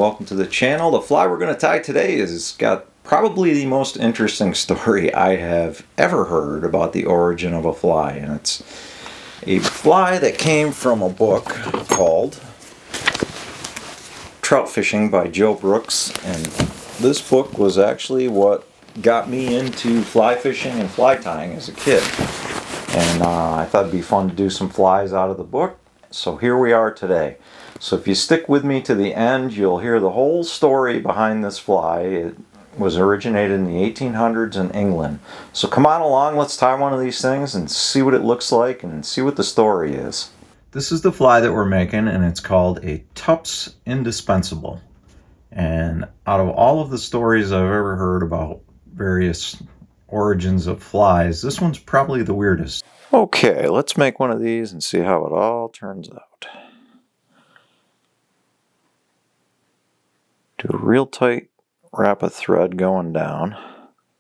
welcome to the channel. The fly we're going to tie today has got probably the most interesting story I have ever heard about the origin of a fly, and it's a fly that came from a book called Trout Fishing by Joe Brooks, and this book was actually what got me into fly fishing and fly tying as a kid, and I thought it'd be fun to do some flies out of the book, so here we are today. So if you stick with me to the end, you'll hear the whole story behind this fly. It was originated in the 1800s in England. So come on along, let's tie one of these things and see what it looks like and see what the story is. This is the fly that we're making, and it's called a Tup's Indespensable. And out of all of the stories I've ever heard about various origins of flies, this one's probably the weirdest. Okay, let's make one of these and see how it all turns out. Do a real tight wrap of thread going down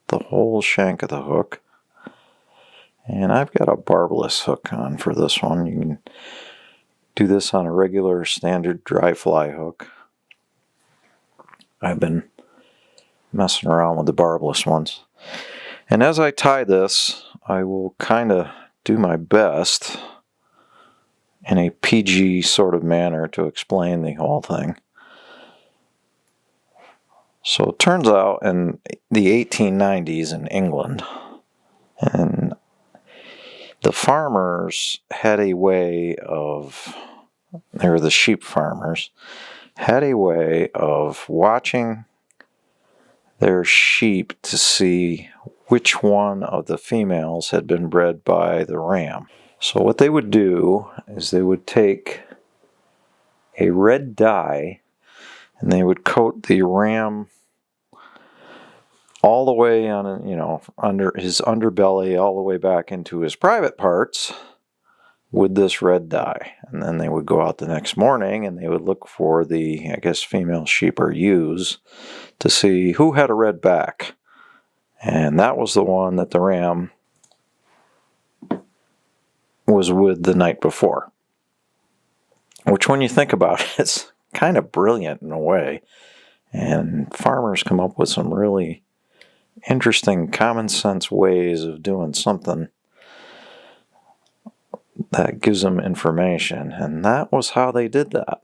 the whole shank of the hook. And I've got a barbless hook on for this one. You can do this on a regular standard dry fly hook. I've been messing around with the barbless ones. And as I tie this, I will kind of do my best in a PG sort of manner to explain the whole thing. So it turns out in the 1890s in England, and the farmers had a way of, they were the sheep farmers, had a way of watching their sheep to see which one of the females had been bred by the ram. So what they would do is they would take a red dye and they would coat the ram all the way on, under his underbelly, all the way back into his private parts with this red dye. And then they would go out the next morning and they would look for the, I guess, female sheep or ewes to see who had a red back. And that was the one that the ram was with the night before. Which, when you think about it, it's kind of brilliant in a way. And farmers come up with some really interesting common sense ways of doing something that gives them information. And that was how they did that.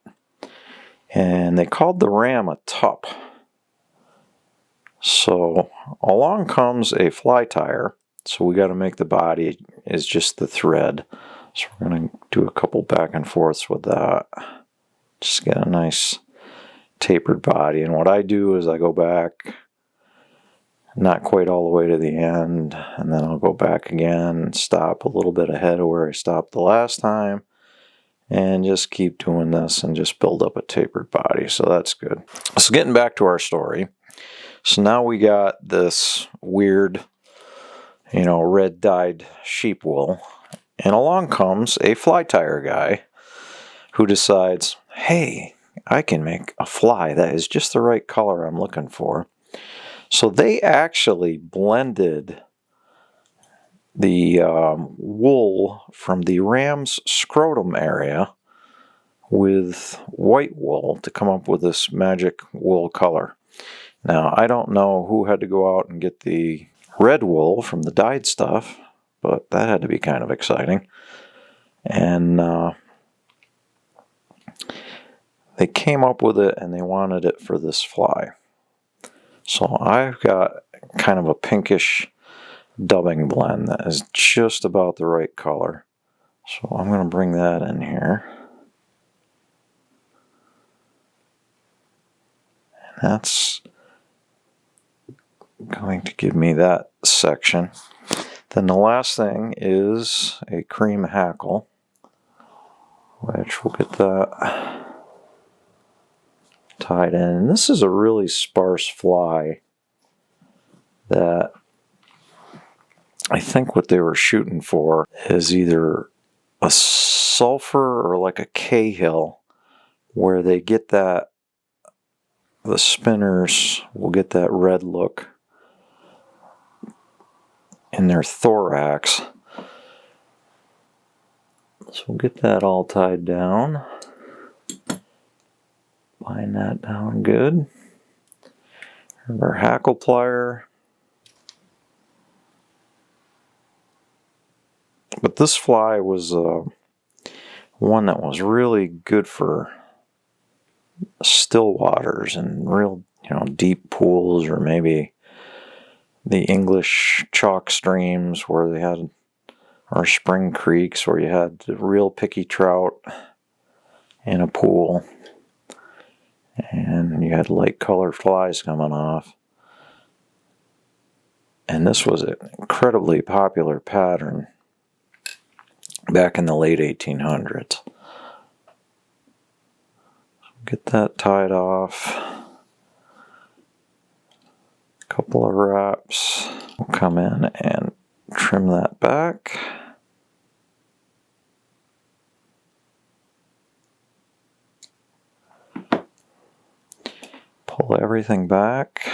And they called the ram a tup. So along comes a fly tire. So we got to make the body is just the thread. So we're going to do a couple back and forths with that. Just get a nice tapered body. And what I do is I go back not quite all the way to the end, and then I'll go back again and stop a little bit ahead of where I stopped the last time, and just keep doing this and just build up a tapered body. So that's good. So getting back to our story. So now we got this weird, red dyed sheep wool, and along comes a fly tire guy who decides, hey, I can make a fly that is just the right color I'm looking for. So they actually blended the wool from the ram's scrotum area with white wool to come up with this magic wool color. Now, I don't know who had to go out and get the red wool from the dyed stuff, but that had to be kind of exciting. And they came up with it, and they wanted it for this fly. So I've got kind of a pinkish dubbing blend that is just about the right color. So I'm going to bring that in here. And that's going to give me that section. Then the last thing is a cream hackle, which we'll get that tied in. And this is a really sparse fly that I think what they were shooting for is either a sulfur or like a Cahill, where they get that, the spinners will get that red look in their thorax. So we'll get that all tied down. Wind that down good. Our hackle plier. But this fly was one that was really good for still waters and real, deep pools, or maybe the English chalk streams where they had, or spring creeks where you had real picky trout in a pool and you had light colored flies coming off. And this was an incredibly popular pattern back in the late 1800s. Get that tied off. A couple of wraps. We'll come in and trim that back. Pull everything back.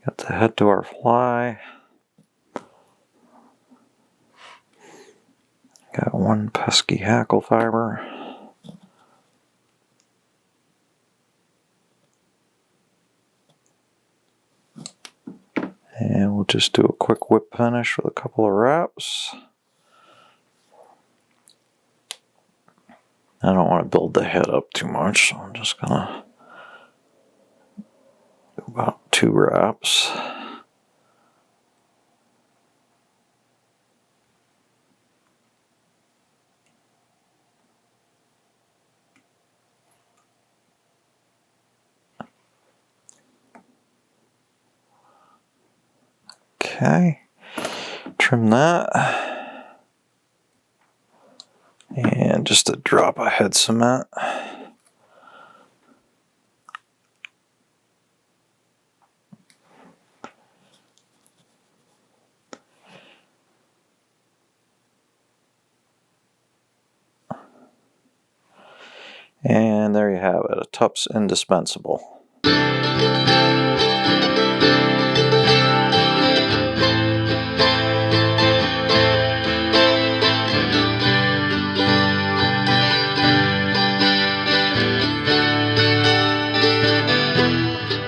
Got the head to our fly. Got one pesky hackle fiber. And we'll just do a quick whip finish with a couple of wraps. I don't want to build the head up too much, so I'm just gonna do about 2 wraps. Okay, trim that, and just a drop of head cement. And there you have it, a Tup's Indespensable.